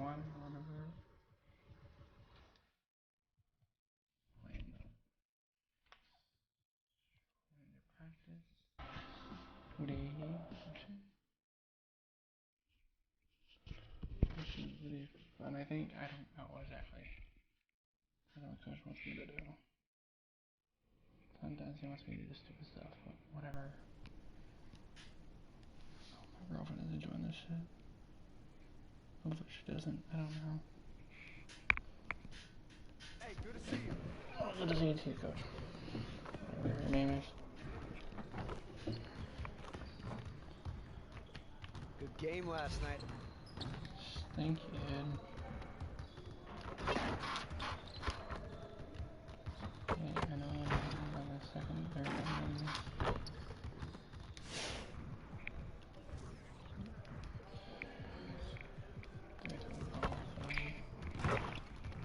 one, whatever. Practice. Today, and I think I don't know exactly. I don't know what Coach wants me to do. Sometimes he wants me to do stupid stuff, but whatever. My girlfriend is enjoying this shit. Hopefully she doesn't. I don't know. Hey, good to see you. Oh, good to see you too, Coach. Whatever your name is. Good game last night. Thank you, Ed. Okay, I know I'm on the second, third one.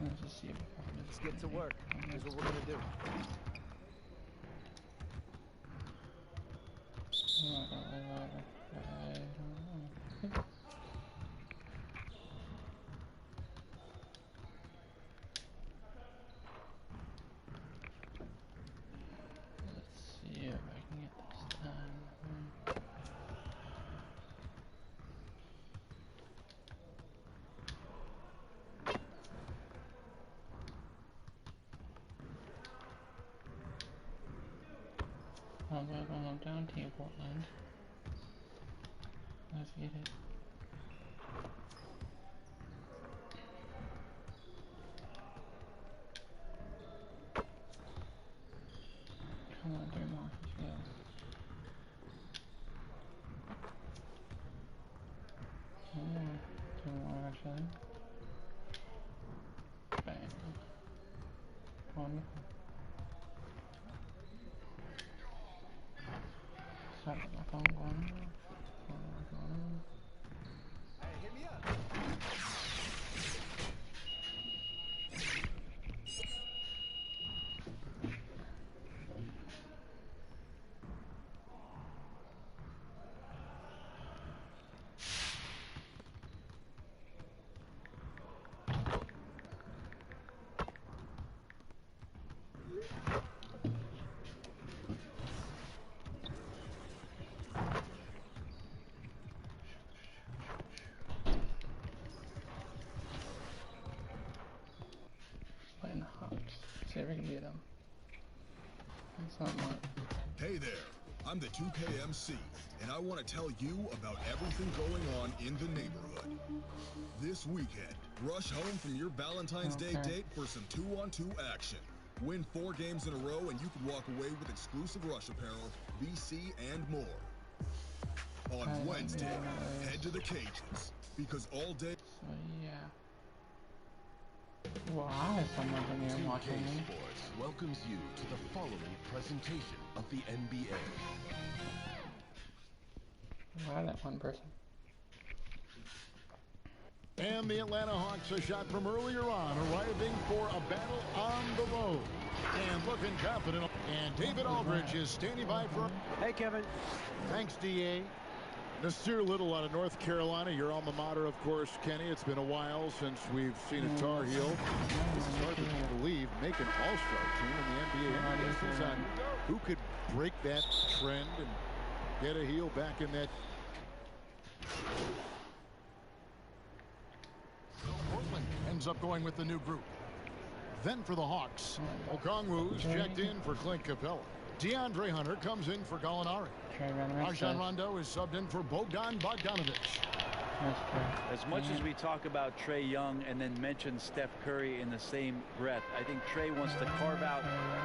Let's just see if Let's get to work. Here's what we're gonna do. Let's see if I can get this done. Welcome down to you, Portland. Let's get it. Come on, 3 more. Let's go. 2 more actually. Bang. Wonderful. Sorry, my phone going on. Hey, hit me up. Playing the Hawks. See if we can beat them. That's not much. Hey there, I'm the 2KMC, and I want to tell you about everything going on in the neighborhood. This weekend, rush home from your Valentine's Day date for some 2-on-2 action. Win 4 games in a row and you can walk away with exclusive Rush apparel, VC, and more. On Wednesday, head to the cages, because all day... So, yeah. Well, I have someone in here watching 2K me. Sports welcomes you to the following presentation of the NBA. Why that one person? And the Atlanta Hawks, a shot from earlier on, arriving for a battle on the road. And looking confident. And David Aldridge is standing by for... Hey, Kevin. Thanks, D.A. Nasir Little out of North Carolina, your alma mater, of course, Kenny. It's been a while since we've seen a Tar Heel. It's hard to believe make an all-star team in the NBA. This is on who could break that trend and get a heel back in that. Portland ends up going with the new group. Then for the Hawks, Okongwu's checked in for Clint Capella. DeAndre Hunter comes in for Gallinari. Rajon Rondo is subbed in for Bogdan Bogdanović. As much as we talk about Trae Young and then mention Steph Curry in the same breath, I think Trae wants to carve out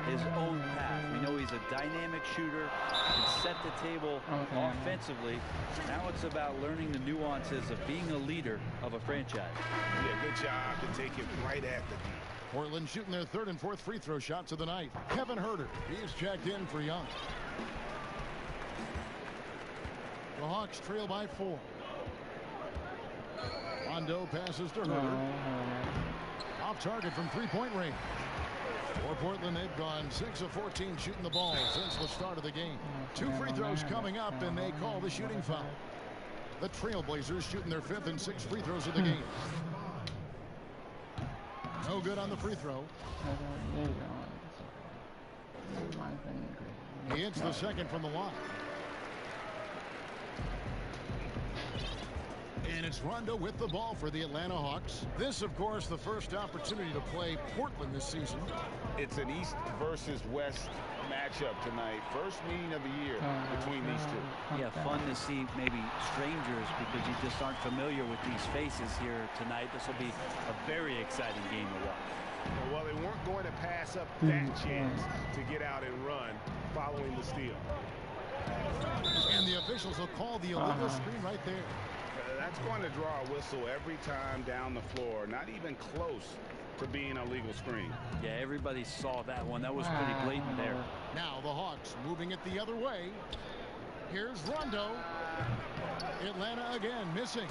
his own path. We know he's a dynamic shooter, can set the table offensively. Now it's about learning the nuances of being a leader of a franchise. Yeah, good job to take it right at the D. Portland shooting their 3rd and 4th free throw shots of the night. Kevin Huerter, he's checked in for Young. The Hawks trail by 4. Rondo passes to Huerter. Off target from 3-point range. For Portland, they've gone 6 of 14 shooting the ball since the start of the game. 2 free throws coming up, and they call the shooting foul. The Trailblazers shooting their 5th and 6th free throws of the game. No good on the free throw. There you go. My thing. He hits the second from the line. And it's Rondo with the ball for the Atlanta Hawks. This, of course, the first opportunity to play Portland this season. It's an East versus West matchup tonight. First meeting of the year between these two. Yeah, fun to see maybe strangers because you just aren't familiar with these faces here tonight. This will be a very exciting game to watch. Well, they weren't going to pass up that chance to get out and run following the steal. And the officials will call the illegal screen right there. That's going to draw a whistle every time down the floor. Not even close to being a legal screen. Yeah, everybody saw that one. That was pretty blatant there. Now the Hawks moving it the other way. Here's Rondo. Atlanta again missing.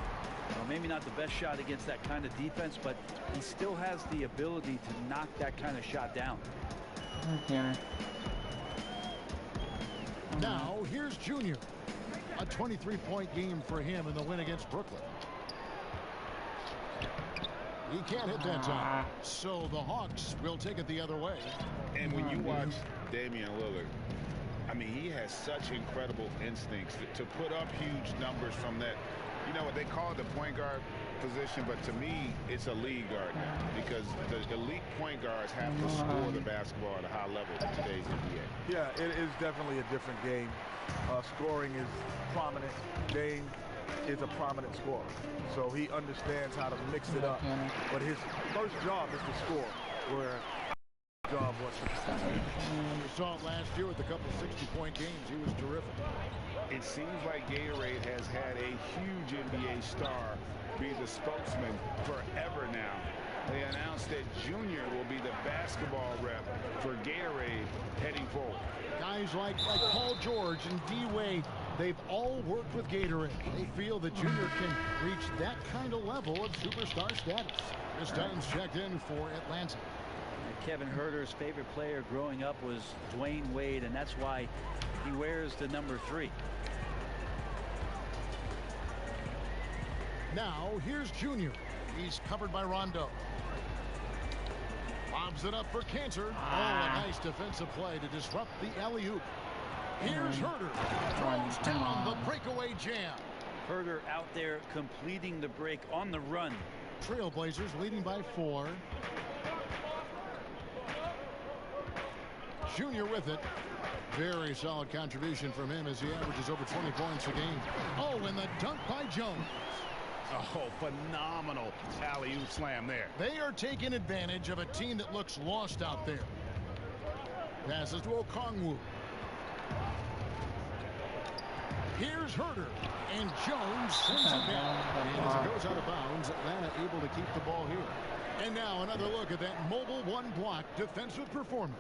Well, maybe not the best shot against that kind of defense, but he still has the ability to knock that kind of shot down. Now here's Junior. A 23-point game for him in the win against Brooklyn. He can't hit that time. So the Hawks will take it the other way. And when you watch Damian Lillard, I mean, he has such incredible instincts to put up huge numbers from that. You know what they call it, the point guard position, but to me, it's a lead guard now because the elite point guards have to score the basketball at a high level in today's NBA. Yeah, it is definitely a different game. Scoring is prominent. Dame is a prominent scorer, so he understands how to mix it up. But his first job is to score, where job was to defend. We saw it last year with a couple 60-point games. He was terrific. It seems like Gatorade has had a huge NBA star be the spokesman forever now. They announced that Junior will be the basketball rep for Gatorade heading forward. Guys like Paul George and D-Wade, they've all worked with Gatorade. They feel that Junior can reach that kind of level of superstar status. This time's checked in for Atlanta. Kevin Huerter's favorite player growing up was Dwayne Wade, and that's why he wears the number 3. Now here's Junior. He's covered by Rondo. Lobs it up for Cantor. Oh, a nice defensive play to disrupt the alley-oop. Here's Huerter. Throws down the breakaway jam. Huerter out there completing the break on the run. Trailblazers leading by 4. Junior with it. Very solid contribution from him as he averages over 20 points a game. Oh, and the dunk by Jones. Oh, phenomenal alley-oop slam there. They are taking advantage of a team that looks lost out there. Passes to Okongwu. Here's Huerter. And Jones sends it back. And as it goes out of bounds, Atlanta able to keep the ball here. And now another look at that mobile one-block defensive performance.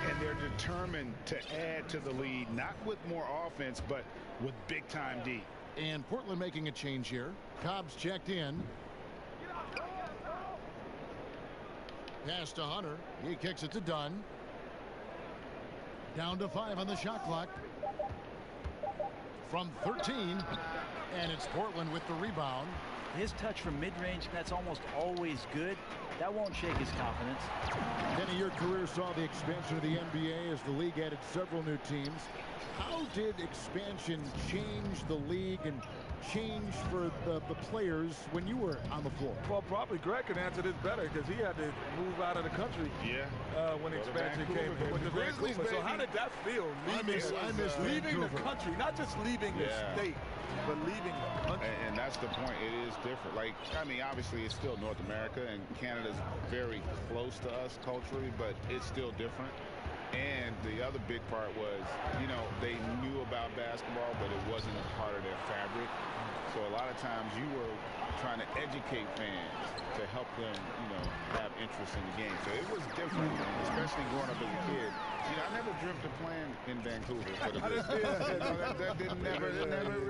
And they're determined to add to the lead, not with more offense, but with big-time D. And Portland making a change here. Cobb's checked in. Pass to Hunter. He kicks it to Dunn. Down to 5 on the shot clock. From 13. And it's Portland with the rebound. His touch from mid-range, that's almost always good. That won't shake his confidence. Kenny, your career saw the expansion of the NBA as the league added several new teams. How did expansion change the league and change for the players when you were on the floor? Well, probably Greg can answer this better because he had to move out of the country. Yeah. When expansion came in with the Grizzlies. So how did that feel? I miss leaving the Vancouver. country, not just leaving the state, but leaving the country. And that's the point. It is different. Like, I mean, obviously it's still North America, and Canada's very close to us culturally, but it's still different. And the other big part was, you know, they knew about basketball, but it wasn't a part of their fabric. So a lot of times you were trying to educate fans to help them, you know, have interest in the game. So it was different, especially growing up as a kid. You know, I never dreamt of playing in Vancouver for the business. That never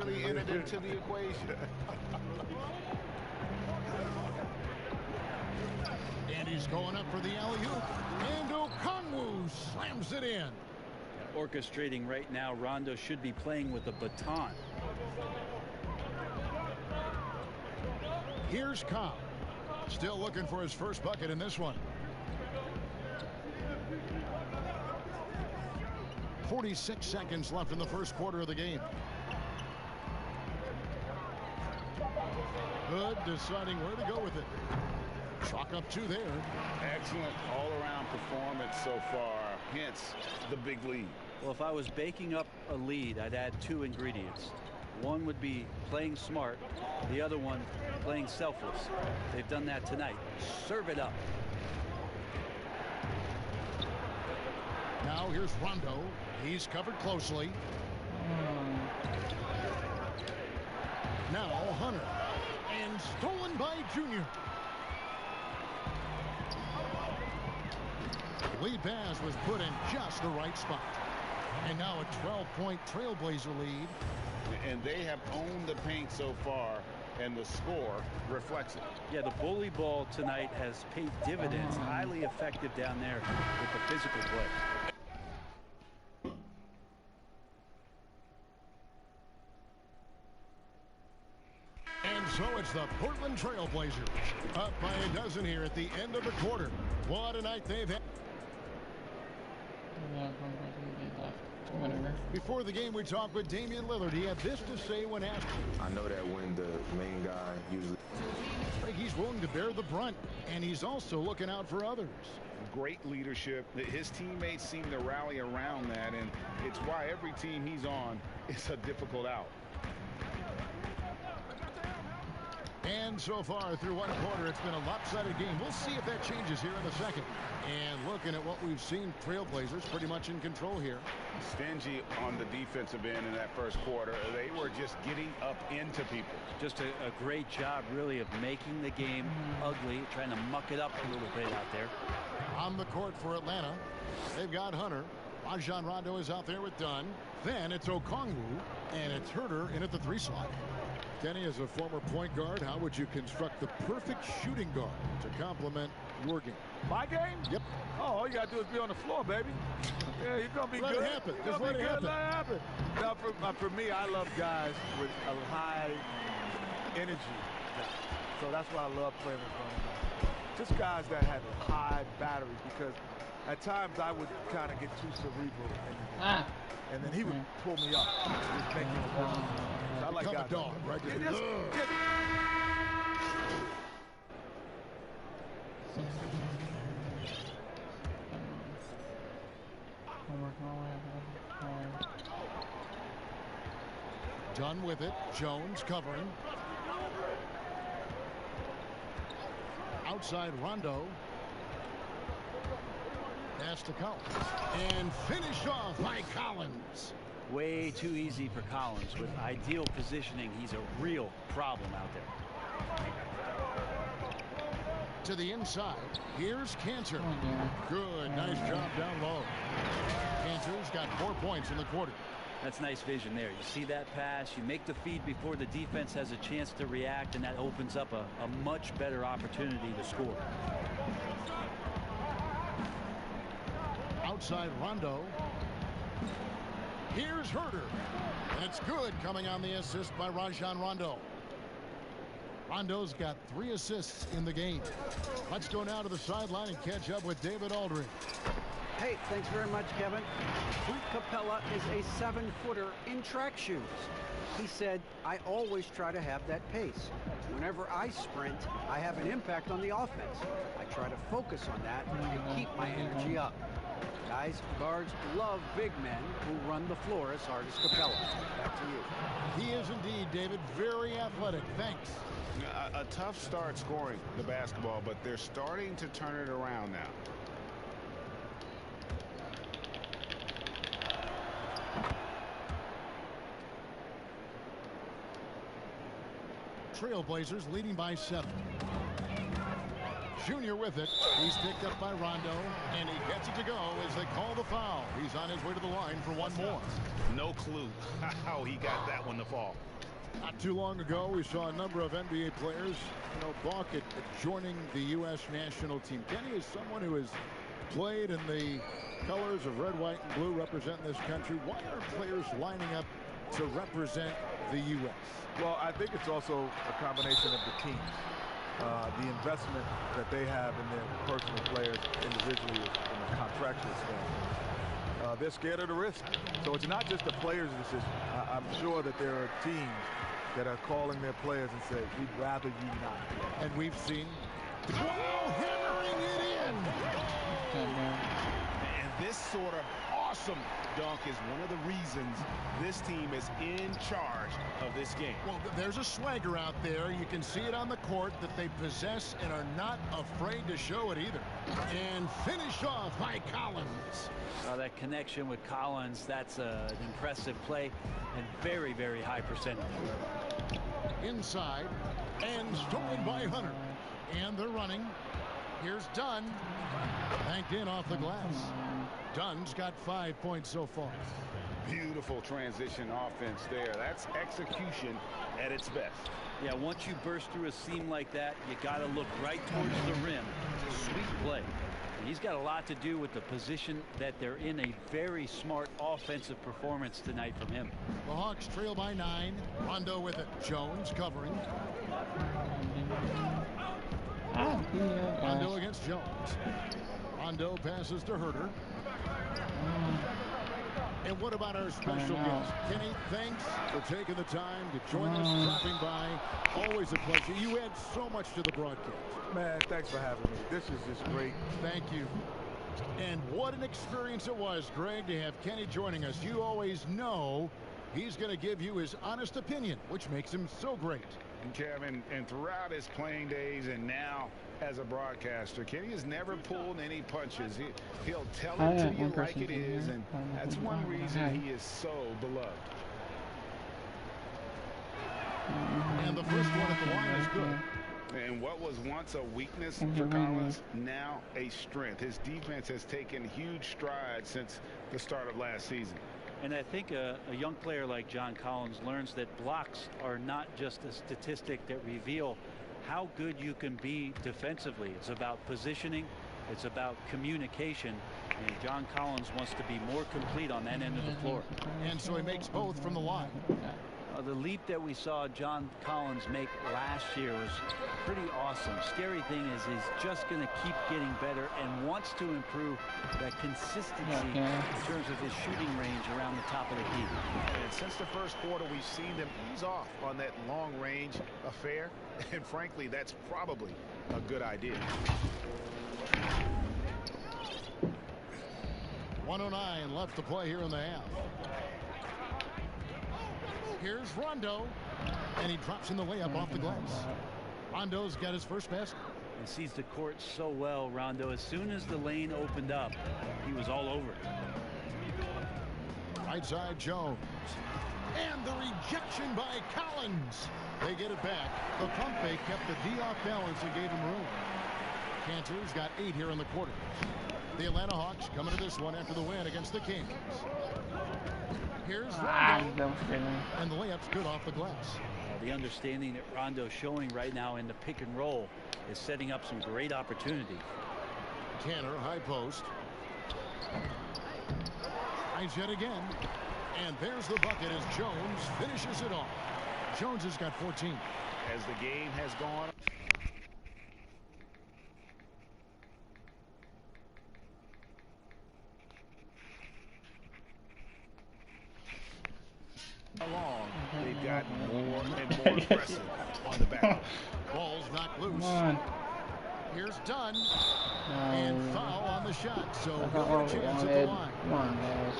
really entered into the equation. And he's going up for the alley-oop. And Okongwu slams it in. Orchestrating right now, Rondo should be playing with a baton. Here's Cobb. Still looking for his first bucket in this one. 46 seconds left in the first quarter of the game. Hood deciding where to go with it. Chalk up 2 there. Excellent all-around performance so far, hence the big lead. Well, if I was baking up a lead, I'd add 2 ingredients. One would be playing smart. The other one, playing selfless. They've done that tonight. Serve it up. Now here's Rondo. He's covered closely. Now Hunter. And stolen by Junior. Lead pass was put in just the right spot. And now a 12-point Trailblazer lead. And they have owned the paint so far, and the score reflects it. Yeah, the bully ball tonight has paid dividends. Highly effective down there with the physical play. And so it's the Portland Trailblazers up by a dozen here at the end of the quarter. What a night they've had. Before the game, we talked with Damian Lillard. He had this to say when asked. I know that when the main guy usually... He's willing to bear the brunt, and he's also looking out for others. Great leadership. His teammates seem to rally around that, and it's why every team he's on is a difficult out. And so far through one quarter, it's been a lopsided game. We'll see if that changes here in the second. And looking at what we've seen, Trailblazers pretty much in control here. Stingy on the defensive end in that first quarter. They were just getting up into people. Just a great job, really, of making the game ugly, trying to muck it up a little bit out there. On the court for Atlanta, they've got Hunter. Rajon Rondo is out there with Dunn. Then it's Okongwu, and it's Herter in at the 3 slot. Kenny, as a former point guard, how would you construct the perfect shooting guard to complement your game? My game? Yep. Oh, all you got to do is be on the floor, baby. Yeah, you're going to be Let good. it happen. You're Just gonna let be it good. happen. Let it happen. Now, for me, I love guys with a high energy. So that's why I love playing with Rondo. Just guys that have high batteries, because at times I would kind of get too cerebral in the game. And then he would pull me up. Just make me emotional. So I like Become guys a dog, right? Done with it. Jones covering. Outside Rondo. Pass to Collins. And finished off by Collins. Way too easy for Collins. With ideal positioning, he's a real problem out there. To the inside. Here's Cantor. Good. Nice job down low. Cantor's got 4 points in the quarter. That's nice vision there. You see that pass, you make the feed before the defense has a chance to react, and that opens up a much better opportunity to score. Outside Rondo. Here's Herter. That's good, coming on the assist by Rajon Rondo. Rondo's got 3 assists in the game. Let's go now to the sideline and catch up with David Aldridge. Hey, thanks very much, Kevin. Clint Capella is a 7-footer in track shoes. He said, I always try to have that pace. Whenever I sprint, I have an impact on the offense. I try to focus on that and keep my energy up. Guys, guards love big men who run the floor as hard as Capella. Back to you. He is indeed, David, very athletic. Thanks. A tough start scoring the basketball, but they're starting to turn it around now. Trailblazers leading by 7. Junior with it. He's picked up by Rondo, and he gets it to go as they call the foul. He's on his way to the line for one more. No clue how he got that one to fall. Not too long ago, we saw a number of NBA players, balk at joining the U.S. national team. Kenny is someone who has played in the colors of red, white, and blue representing this country. Why are players lining up to represent the U.S.? Well, I think it's also a combination of the teams. the investment that they have in their personal players individually from a contractual standpoint. They're scared of the risk. So it's not just the players' decision. I'm sure that there are teams that are calling their players and say, we'd rather you not. And we've seen, wow, hammering it in. And this sort of awesome dunk is one of the reasons this team is in charge of this game. Well, there's a swagger out there. You can see it on the court that they possess and are not afraid to show it either. And finish off by Collins. That connection with Collins, that's an impressive play and very, very high percentage. Inside and stolen by Hunter. And they're running. Here's Dunn. Banked in off the glass. Dunn's got 5 points so far. Beautiful transition offense there. That's execution at its best. Yeah, once you burst through a seam like that, you got to look right towards the rim. Sweet play. And he's got a lot to do with the position that they're in. A very smart offensive performance tonight from him. The Hawks trail by 9. Rondo with it. Jones covering. Rondo against Jones. Rondo passes to Herter. And what about our special guest? Kenny, thanks for taking the time to join us, dropping by. Always a pleasure. You add so much to the broadcast. Man, thanks for having me. This is just great. Thank you. And what an experience it was, Greg, to have Kenny joining us. You always know he's going to give you his honest opinion, which makes him so great. And Kevin, and throughout his playing days and now as a broadcaster, Kenny has never pulled any punches. He'll tell it to you like it is, and that's one reason he is so beloved. And the first one at the line is good. And what was once a weakness for Collins, now a strength. His defense has taken huge strides since the start of last season. And I think a young player like John Collins learns that blocks are not just a statistic that reveal how good you can be defensively. It's about positioning. It's about communication. And John Collins wants to be more complete on that end of the floor. And so he makes both from the line. The leap that we saw John Collins make last year was pretty awesome. Scary thing is he's just going to keep getting better and wants to improve that consistency in terms of his shooting range around the top of the key. And since the first quarter, we've seen them ease off on that long-range affair. And frankly, that's probably a good idea. 1:09 left to play here in the half. Here's Rondo, and he drops in the layup off the glass. Rondo's got his first basket. He sees the court so well, Rondo. As soon as the lane opened up, he was all over it. Right side, Jones. And the rejection by Collins. They get it back. The pump fake kept the D off balance and gave him room. Cantor's got 8 here in the quarter. The Atlanta Hawks coming to this one after the win against the Kings. Here's Rondo, and the layup's good off the glass. The understanding that Rondo's showing right now in the pick and roll is setting up some great opportunity. Cantor, high post. Finds yet again. And there's the bucket as Jones finishes it off. Jones has got 14. As the game has gone along, they've gotten more and more impressive on the back. Ball's knocked loose. Here's Dunn. And foul on the shot. So he'll get a chance at the line. Come on, guys.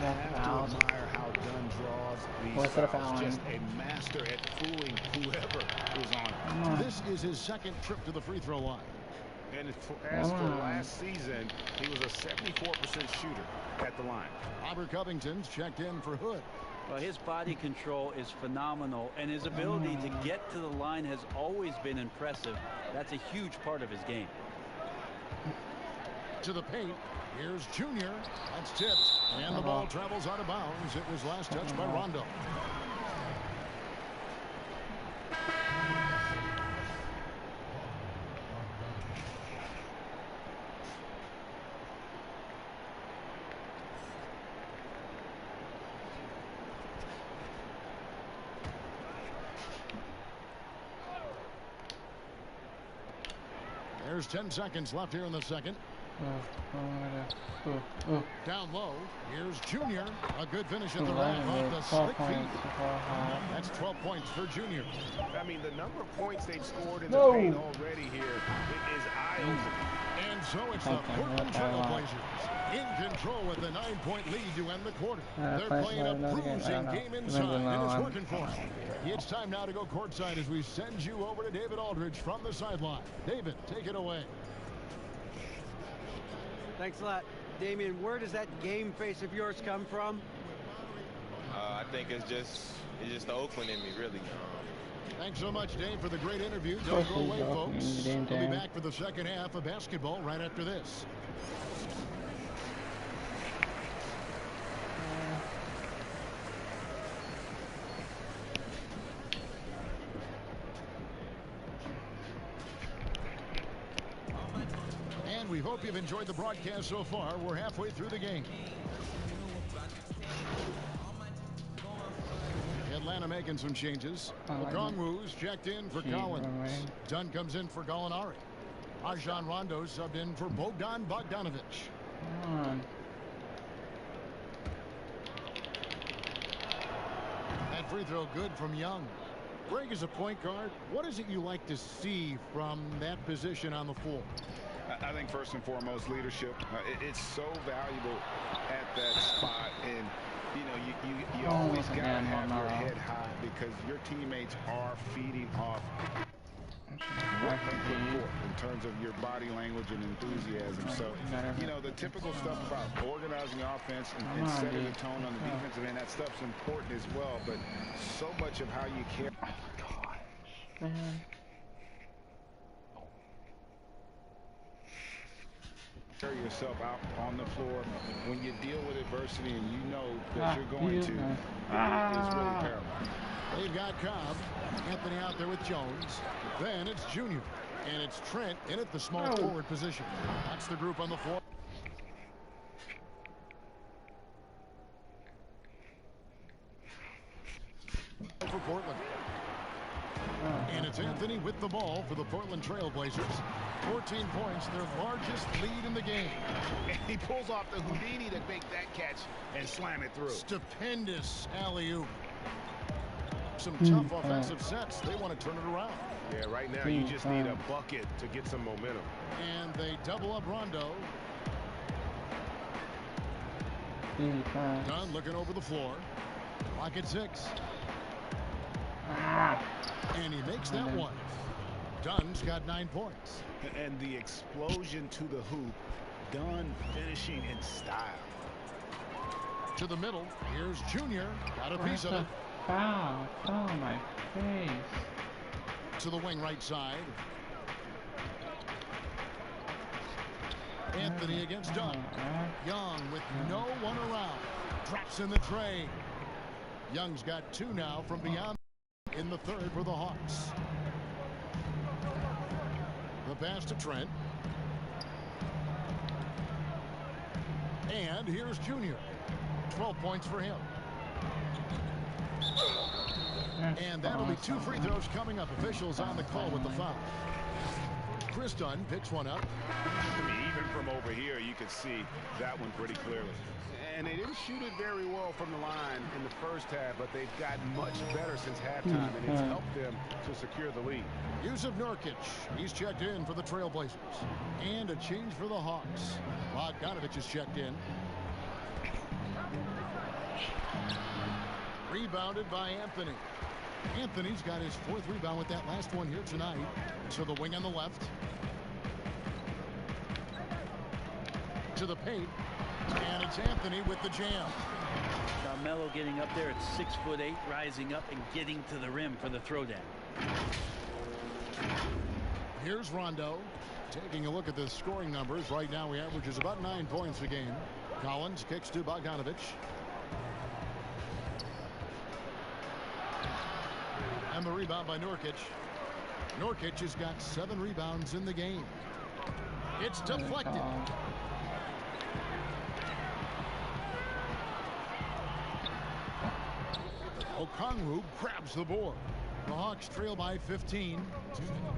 I have to admire how Dunn draws these fouls. Just a master at fooling whoever is on him. This is his second trip to the free throw line. And as for last season, he was a 74% shooter at the line. Robert Covington's checked in for Hood. Well, his body control is phenomenal, and his ability to get to the line has always been impressive. That's a huge part of his game. To the paint. Here's Junior. That's tipped. And the ball travels out of bounds. It was last touched by Rondo. There's 10 seconds left here in the second. Down low, here's Junior. A good finish at the rack off the slick feet. That's 12 points for Junior. I mean, the number of points they've scored in the paint already here is eye-opening. And so it's the Portland Trail Blazers in control with the 9-point lead to end the quarter. They're playing a bruising game inside, and it's working for them. It's time now to go courtside as we send you over to David Aldridge from the sideline. David, take it away. Thanks a lot. Damian, where does that game face of yours come from? I think it's just the Oakland in me, really. Thanks so much, Dave, for the great interview. Don't go away, folks. We'll be back for the second half of basketball right after this. We hope you've enjoyed the broadcast so far. We're halfway through the game. Atlanta making some changes. Okongwu's checked in for Collins. Dunn comes in for Gallinari. Rajon Rondo subbed in for Bogdan Bogdanovic. That free throw good from Young. Greg, as a point guard, what is it you like to see from that position on the floor? I think first and foremost leadership. It's so valuable at that spot, and you know you always got to have your head high because your teammates are feeding off what you put forth in terms of your body language and enthusiasm. So you know the typical stuff about organizing offense and setting the tone on the defensive end, that stuff's important as well. But so much of how you carry. Oh my gosh, man. Carry yourself out on the floor when you deal with adversity and you know that you're going to. It's really paramount. They've got Cobb, Anthony out there with Jones. Then it's Junior, and it's Trent in at the small forward position. That's the group on the floor. For Portland. And it's Anthony with the ball for the Portland Trail Blazers. 14 points, their largest lead in the game. And he pulls off the Houdini to make that catch and slam it through. Stupendous alley-oop. Some tough offensive sets. They want to turn it around. Yeah, right now you just need a bucket to get some momentum. And they double up Rondo. Dunn looking over the floor. Clock at 6. And he makes that one. Dunn's got 9 points. And the explosion to the hoop. Dunn finishing in style. To the middle. Here's Junior. Got a piece of it. Foul. Oh, my face. To the wing right side. Anthony against Dunn. Young with no one around. Drops in the tray. Young's got 2 now from beyond in the third for the Hawks. The pass to Trent. And here's Junior. 12 points for him. And that'll be 2 free throws coming up. Officials on the call with the foul. Chris Dunn picks one up. I mean, even from over here, you could see that one pretty clearly. And they didn't shoot it very well from the line in the first half, but they've gotten much better since halftime, and it's helped them to secure the lead. Jusuf Nurkic, he's checked in for the Trailblazers. And a change for the Hawks. Bogdanovic is checked in. Rebounded by Anthony. Anthony's got his 4th rebound with that last one here tonight. To the wing on the left. To the paint. And it's Anthony with the jam. Carmelo getting up there at 6'8", rising up and getting to the rim for the throwdown. Here's Rondo. Taking a look at the scoring numbers. Right now he averages about 9 points a game. Collins kicks to Bogdanovic. And the rebound by Nurkic. Nurkic has got 7 rebounds in the game. It's deflected. Okongwu grabs the board. The Hawks trail by 15.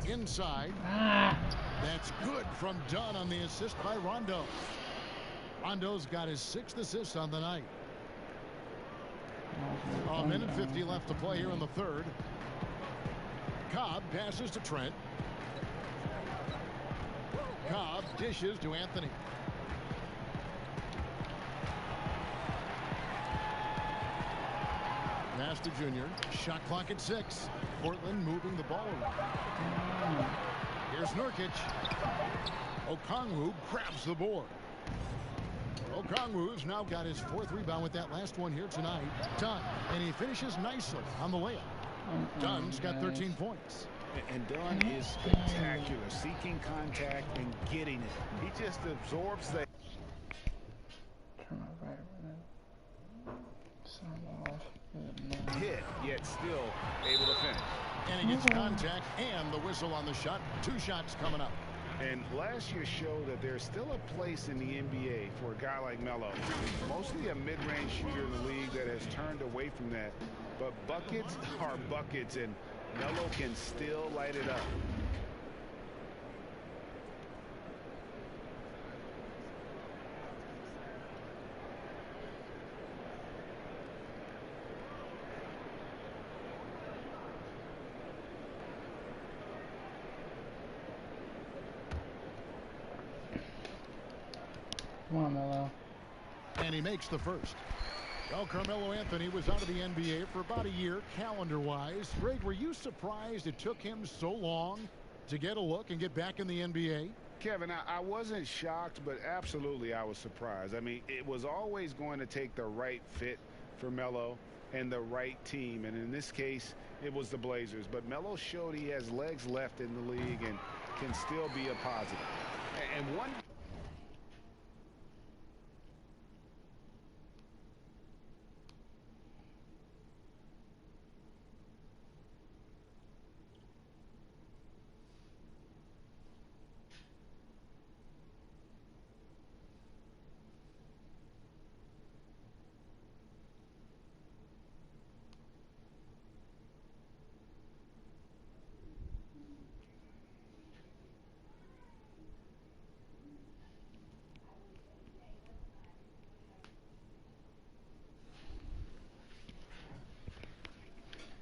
Inside. That's good from Dunn on the assist by Rondo. Rondo's got his 6th assist on the night. A minute 50 left to play here in the third. Cobb passes to Trent. Cobb dishes to Anthony. Pass to Junior. Shot clock at 6. Portland moving the ball around. Here's Nurkic. Okongwu grabs the board. Okongwu's now got his 4th rebound with that last one here tonight. Dunn, and he finishes nicely on the layup. Dunn's got 13 points. And Dunn is spectacular, seeking contact and getting it. He just absorbs that. Hit, yet still able to finish. And he gets contact and the whistle on the shot. 2 shots coming up. And last year showed that there's still a place in the NBA for a guy like Melo. Mostly a mid-range shooter in the league that has turned away from that. But buckets are buckets, and Melo can still light it up. Come on, Melo. And he makes the first. Well, Carmelo Anthony was out of the NBA for about a year, calendar-wise. Greg, were you surprised it took him so long to get a look and get back in the NBA? Kevin, I wasn't shocked, but absolutely I was surprised. I mean, it was always going to take the right fit for Melo and the right team. And in this case, it was the Blazers. But Melo showed he has legs left in the league and can still be a positive. And one...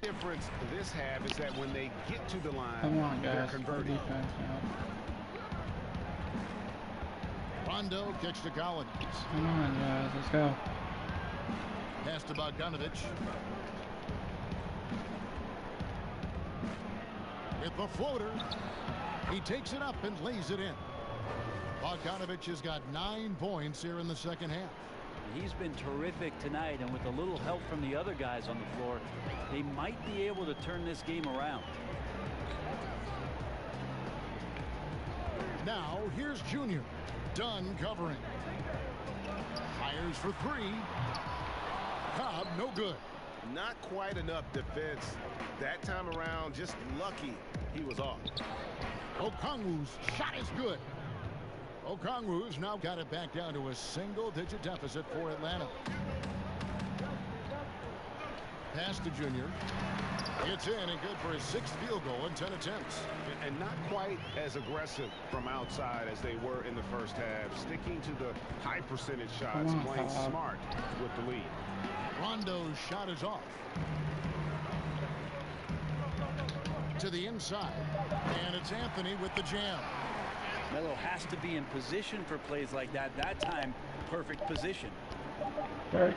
difference this half is that when they get to the line, they're converting. Rondo kicks to Collins. Come on, guys, let's go. Pass to Bogdanovich. With the floater, he takes it up and lays it in. Bogdanovich has got 9 points here in the second half. He's been terrific tonight, and with a little help from the other guys on the floor, they might be able to turn this game around. Now, here's Junior. Dunn covering. Fires for 3. Cobb, no good. Not quite enough defense that time around. Just lucky he was off. Okongwu's shot is good. Okongwu's now got it back down to a single-digit deficit for Atlanta. Pass to Junior. It's in and good for his 6th field goal in 10 attempts. And not quite as aggressive from outside as they were in the first half. Sticking to the high percentage shots, playing smart with the lead. Rondo's shot is off. To the inside. And it's Anthony with the jam. Melo has to be in position for plays like that. That time, perfect position. Right.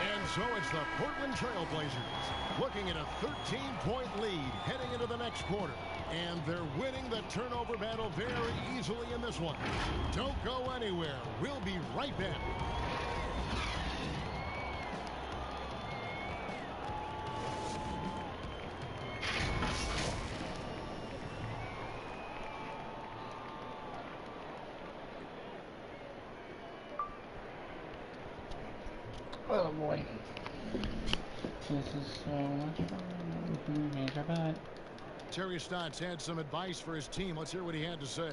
And so it's the Portland Trailblazers looking at a 13-point lead heading into the next quarter. And they're winning the turnover battle very easily in this one. Don't go anywhere. We'll be right back. Oh boy. This is so much fun. Games are bad. Terry Stotts had some advice for his team. Let's hear what he had to say.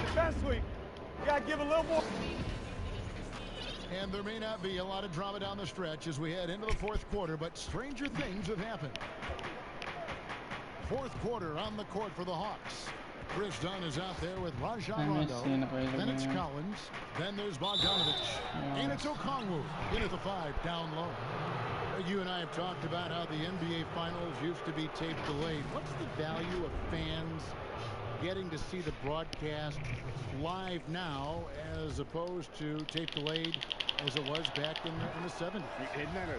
Defensively, you gotta give a little more. And there may not be a lot of drama down the stretch as we head into the 4th quarter, but stranger things have happened. fourth quarter on the court for the Hawks. Chris Dunn is out there with Rajon I miss Rondo. seeing the Blazer Then it's game. Collins. Then there's Bogdanovich. And it's Okongwu in at the 5 down low. You and I have talked about how the NBA Finals used to be tape delayed. What's the value of fans getting to see the broadcast live now as opposed to tape delayed as it was back in the 70s? Isn't that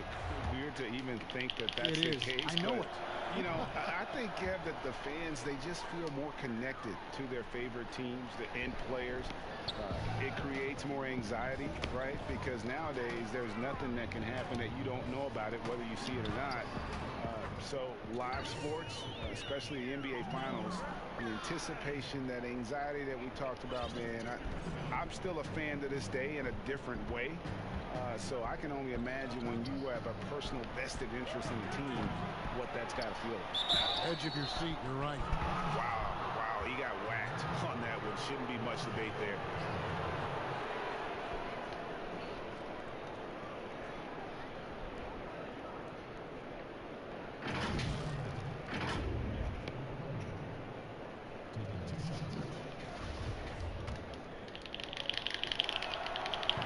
weird to even think that that's It the is. case? I know But, it. You know, I think, Kev, that the fans, they just feel more connected to their favorite teams and players. It creates more anxiety, right? Because nowadays there's nothing that can happen that you don't know about it, whether you see it or not. So live sports, especially the NBA Finals, the anticipation, that anxiety that we talked about, man, I'm still a fan to this day in a different way. So I can only imagine when you have a personal vested interest in the team, what that's got to feel like. Edge of your seat, you're right. Wow, he got whacked on that one. Shouldn't be much debate there.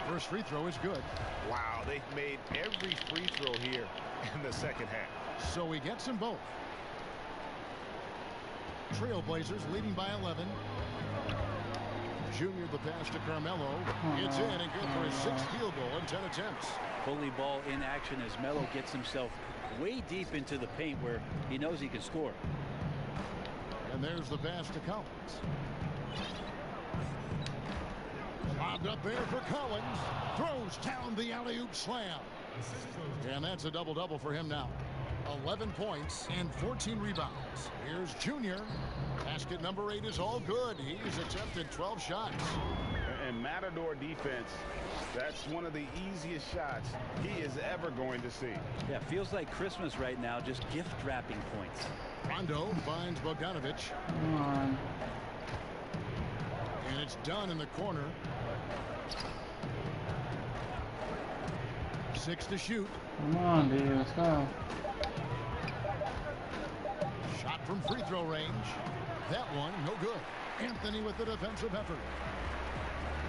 First free throw is good. Wow, they've made every free throw here in the second half. So he gets them both. Trailblazers leading by 11. Junior the pass to Carmelo. It's in and good for his 6th field goal in 10 attempts. Bully ball in action as Melo gets himself way deep into the paint where he knows he can score. And there's the pass to Collins. Lobbed up there for Collins. Throws down the alley-oop slam. And that's a double-double for him now. 11 points and 14 rebounds. Here's Junior. Basket number 8 is all good. He's attempted 12 shots. And Matador defense, that's one of the easiest shots he is ever going to see. Yeah, feels like Christmas right now, just gift wrapping points. Rondo finds Bogdanovich. Come on. And it's done in the corner. 6 to shoot. Come on, dude. Let's go. Shot from free throw range. That one, no good. Anthony with the defensive effort.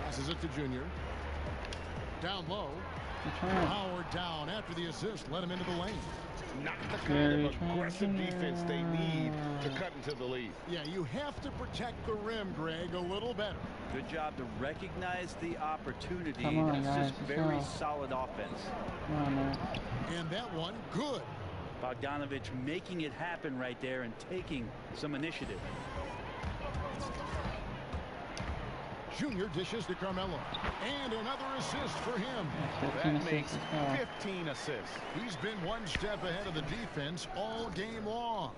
Passes it to Junior. Down low. Howard down after the assist. Let him into the lane. Not the kind of aggressive defense they need to cut into the lead. Yeah, you have to protect the rim, Greg, a little better. Good job to recognize the opportunity. Come on, That's guys, just let's very go. solid offense. Come on, man. And that one, good. Bogdanovich making it happen right there and taking some initiative. Junior dishes to Carmelo. And another assist for him. That makes 15 assists. He's been one step ahead of the defense all game long.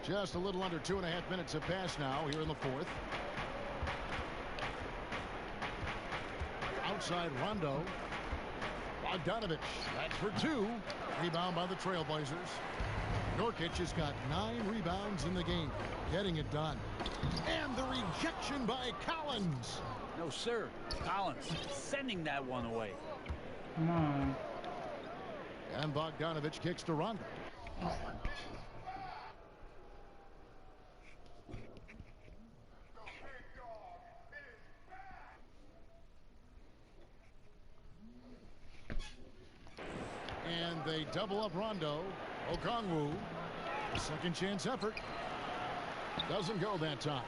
Just a little under 2.5 minutes have passed now here in the fourth. Outside Rondo. Bogdanovich. That's for 2. Rebound by the Trailblazers. Nurkic has got 9 rebounds in the game. Getting it done. And the rejection by Collins. No, sir. Collins sending that one away. Come on. And Bogdanovich kicks to Rondo. And they double up Rondo. Okongwu. A second chance effort. Doesn't go that time.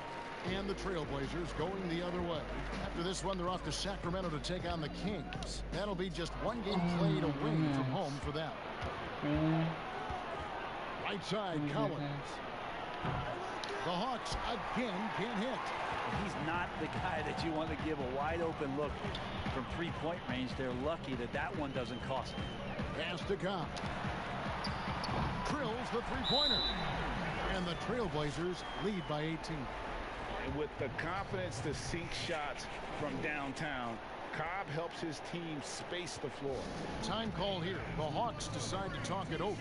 And the Trailblazers going the other way. After this one, they're off to Sacramento to take on the Kings. That'll be just one game played away from home for them. Right side, Collins. The Hawks again can't hit. He's not the guy that you want to give a wide open look from three-point range. They're lucky that that one doesn't cost them. Pass to Cobb. Drills the three-pointer. And the Trailblazers lead by 18. And with the confidence to sink shots from downtown, Cobb helps his team space the floor. Time call here. The Hawks decide to talk it over.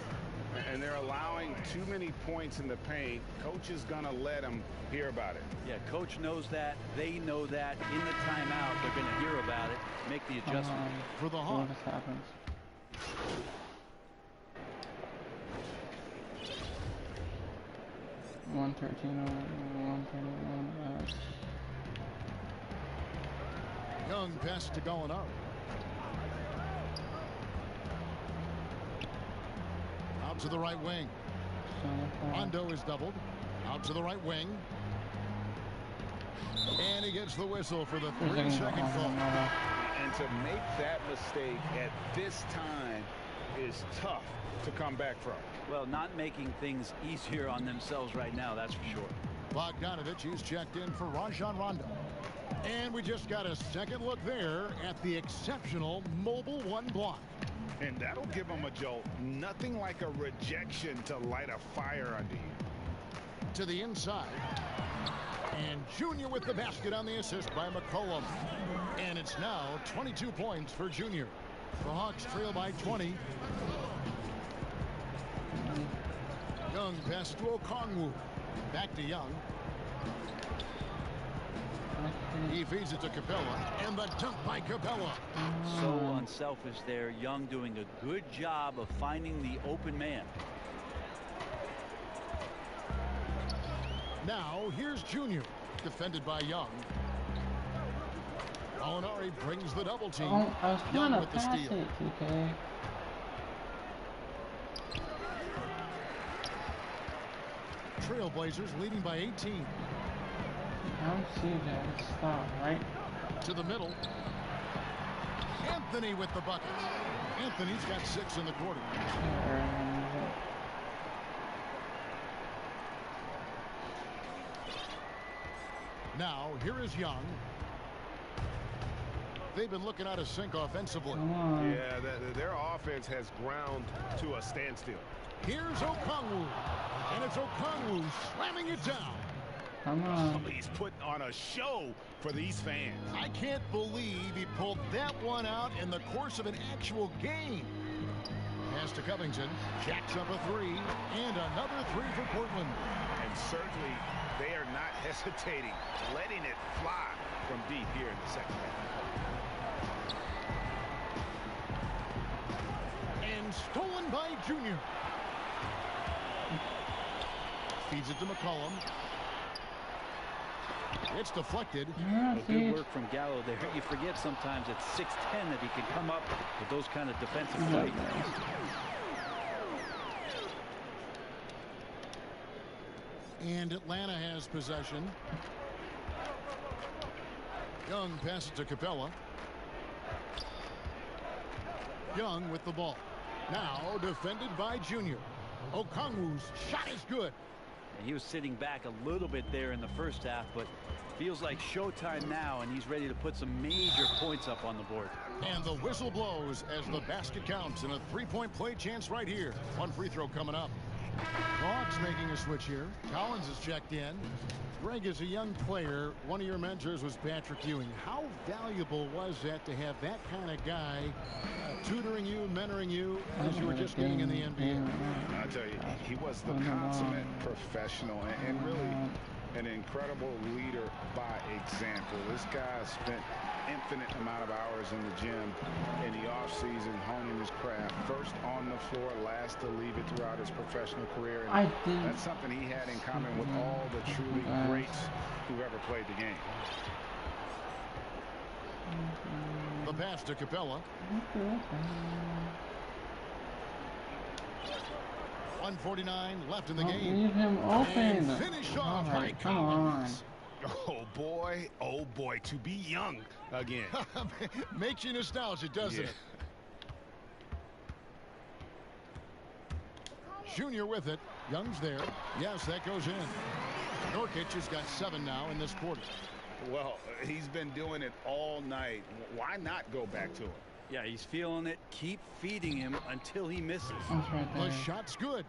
And they're allowing too many points in the paint. Coach is going to let them hear about it. Yeah, coach knows that. They know that. In the timeout, they're going to hear about it, make the adjustment. For the Hawks. This happens. 113 131. Young pass to Gallinari. Out to the right wing. Rondo is doubled. Out to the right wing. And he gets the whistle for the 3-second call. And to make that mistake at this time is tough to come back from. Well, not making things easier on themselves right now, that's for sure. Bogdanovich, he's checked in for Rajon Rondo. And we just got a second look there at the exceptional mobile one block. And that'll give him a jolt. Nothing like a rejection to light a fire under you. To the inside. And Junior with the basket on the assist by McCollum. And it's now 22 points for Junior. The Hawks trail by 20. Young pass to Okongwu. Back to Young. He feeds it to Capella, and the dunk by Capella. So unselfish there. Young doing a good job of finding the open man. Now here's Junior, defended by Young. Gallinari brings the double team. Oh, I was trying Young to with the pass steal. it, TK. Trailblazers leading by 18. I don't see that. Stop, right? To the middle. Anthony with the bucket. Anthony's got 6 in the quarter. Now, here is Young. They've been looking out of sync offensively. Yeah, their offense has ground to a standstill. Here's Okongwu. And it's Okongwu slamming it down. Come on. He's putting on a show for these fans. I can't believe he pulled that one out in the course of an actual game. Pass to Covington. Jacks up a 3. And another 3 for Portland. And certainly they are not hesitating, letting it fly from deep here in the second half. And stolen by Junior. Feeds it to McCollum. It's deflected. Good work from Gallo there. You forget sometimes at 6'10" that he can come up with those kind of defensive plays. And Atlanta has possession. Young passes to Capella. Young with the ball. Now defended by Junior. Okongwu's shot is good. He was sitting back a little bit there in the first half, but feels like showtime now, and he's ready to put some major points up on the board. And the whistle blows as the basket counts, and a 3-point play chance right here. One free throw coming up. Hawks making a switch here. Collins is checked in. Greg, as a young player, one of your mentors was Patrick Ewing. How valuable was that to have that kind of guy tutoring you, mentoring you as you were just getting in the NBA? I tell you, he was the consummate professional and really an incredible leader by example. This guy spent infinite amount of hours in the gym in the off-season honing his craft, first on the floor, last to leave it throughout his professional career. And that's something he had in common with all the truly greats who ever played the game. The pass to Capella. 1:49 left in the game. Leave him open. And finish off by Collins. Oh boy, to be young again. Makes you nostalgic, doesn't it? Junior with it. Young's there. Yes, that goes in. Nurkic has got 7 now in this quarter. Well, he's been doing it all night. Why not go back to him? Yeah, he's feeling it. Keep feeding him until he misses. The shot's good.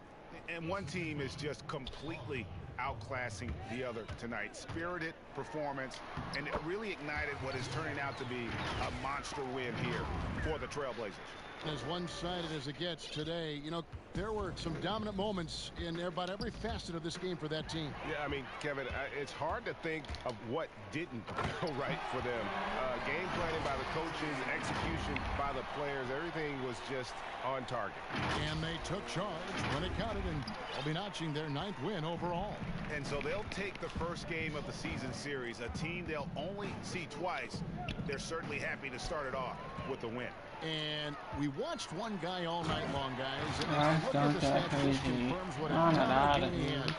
And one team is just completely outclassing the other tonight. Spirited performance, and it really ignited what is turning out to be a monster win here for the Trailblazers. As one-sided as it gets today, you know, there were some dominant moments in about every facet of this game for that team. Yeah, I mean, Kevin, it's hard to think of what didn't go right for them. Game planning by the coaches, execution by the players, everything was just on target. And they took charge when it counted, and they'll be notching their 9th win overall. And so they'll take the first game of the season series, a team they'll only see twice. They're certainly happy to start it off with a win. And we watched one guy all night long, guys. And look at the stats, this confirms what a dominant game he had.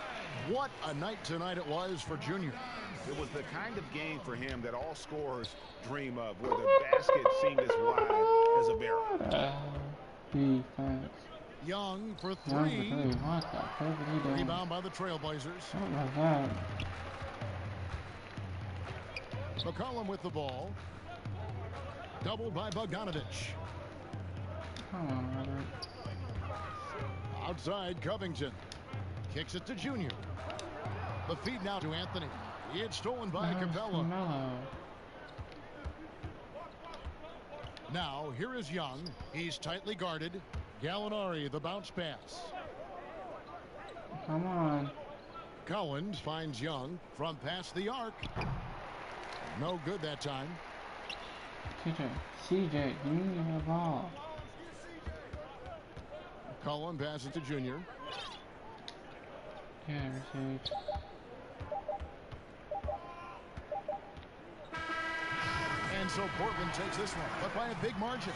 What a night tonight it was for Junior. It was the kind of game for him that all scorers dream of, where the basket seemed as wide as a barrel. Defense. Young for 3. What the heck are you doing? Rebound by the Trailblazers. What was that? McCollum with the ball. Doubled by Bogdanovich. Come on, Robert. Outside Covington. Kicks it to Junior. The feed now to Anthony. It's stolen by Capella. Now, here is Young. He's tightly guarded. Gallinari, the bounce pass. Come on. Collins finds Young from past the arc. No good that time. CJ, give me the ball. Cullen passes to Junior. Yeah, received. And so Portland takes this one, but by a big margin.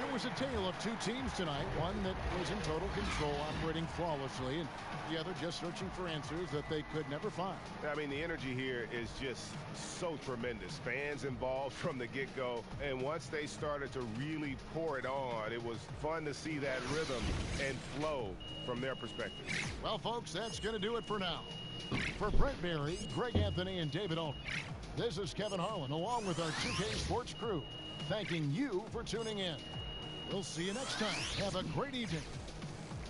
It was a tale of two teams tonight, one that was in total control, operating flawlessly, and the other just searching for answers that they could never find. I mean, the energy here is just so tremendous. Fans involved from the get-go, and once they started to really pour it on, it was fun to see that rhythm and flow from their perspective. Well, folks, that's going to do it for now. For Brent Barry, Greg Anthony, and David Alton, this is Kevin Harlan, along with our 2K Sports crew, thanking you for tuning in. We'll see you next time. Have a great evening.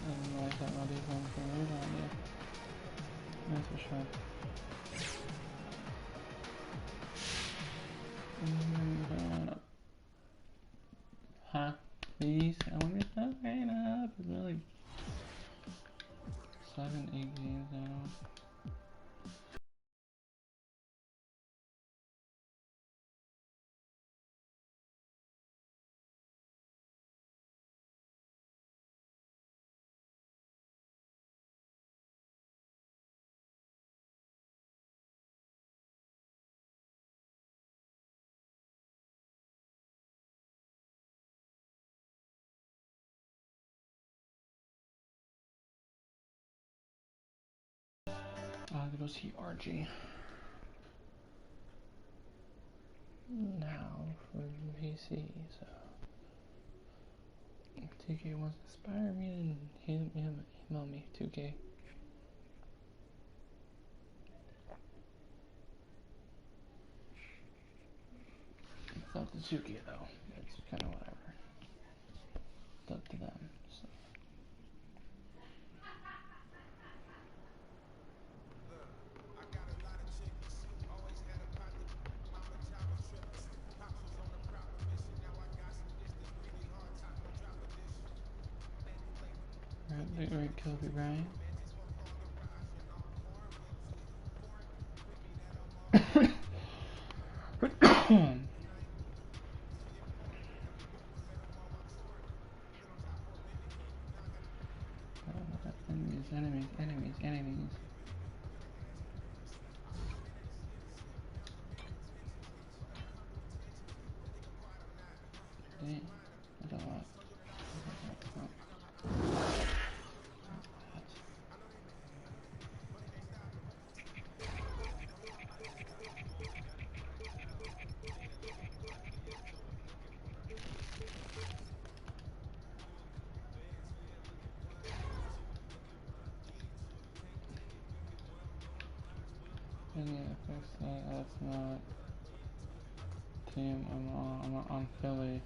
I like that one defense for rebound, yeah. That's for sure. Huh? Please? I want to stop right up. It's really 7, 8 games now. Go see RG now for PC, so if 2K wants to inspire me, then email me 2K. It's up to 2K though. It's kind of whatever. It's up to them. So. The great Kobe Bryant. Enemies. Damn, that's a lot. That's not team I'm on Philly.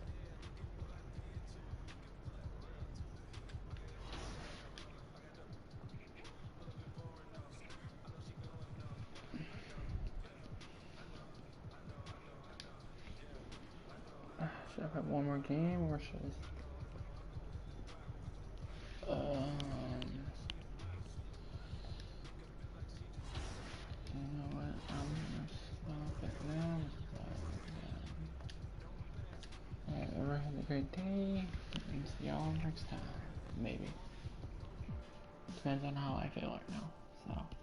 Should I have one more game or should I You know what? I'm gonna stop it now. Alright, everyone have a great day. And see y'all next time. Maybe. Depends on how I feel right now. So.